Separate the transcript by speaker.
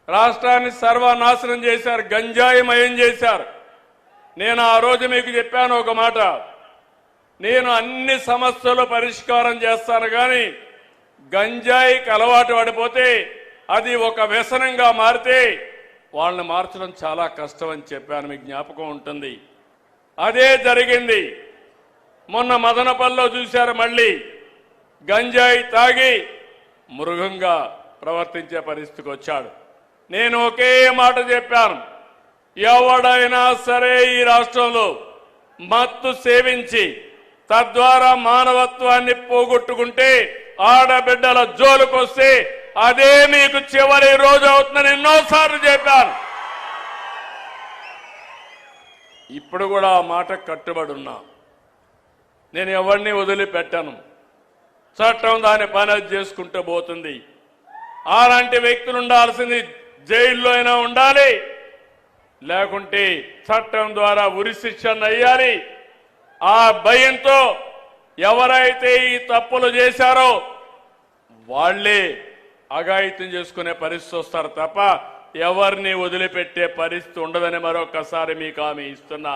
Speaker 1: రాష్ట్రాన్ని సర్వనాశనం చేశారు, గంజాయిమయం చేశారు. నేను ఆ రోజు మీకు చెప్పాను ఒక మాట, నేను అన్ని సమస్యలు పరిష్కారం చేస్తాను కానీ గంజాయికి అలవాటు పడిపోతే అది ఒక వ్యసనంగా మారితే వాళ్ళని మార్చడం చాలా కష్టం అని చెప్పాను, మీకు జ్ఞాపకం ఉంటుంది. అదే జరిగింది. మొన్న మదనపల్లిలో చూశారు, మళ్ళీ గంజాయి తాగి మృగంగా ప్రవర్తించే పరిస్థితికి వచ్చాడు. నేను ఒకే మాట చెప్పాను, ఎవడైనా సరే ఈ రాష్ట్రంలో మత్తు సేవించి తద్వారా మానవత్వాన్ని పోగొట్టుకుంటే ఆడబిడ్డల జోలుకొస్తే అదే మీకు చివరి రోజు అవుతుందని ఎన్నోసార్లు చెప్పాను. ఇప్పుడు కూడా ఆ మాట కట్టుబడి ఉన్నా. నేను ఎవరిని వదిలిపెట్టాను. చట్టం దాని పని చేసుకుంటూ పోతుంది. అలాంటి వ్యక్తులు ఉండాల్సింది జైల్లో అయినా ఉండాలి, లేకుంటే చట్టం ద్వారా ఉరి శిక్షణ అయ్యాలి. ఆ భయంతో ఎవరైతే ఈ తప్పులు చేశారో వాళ్లే అఘాయిత్యం చేసుకునే పరిస్థితి వస్తారు తప్ప ఎవరిని వదిలిపెట్టే పరిస్థితి ఉండదని మరొకసారి మీకు హామీ ఇస్తున్నా.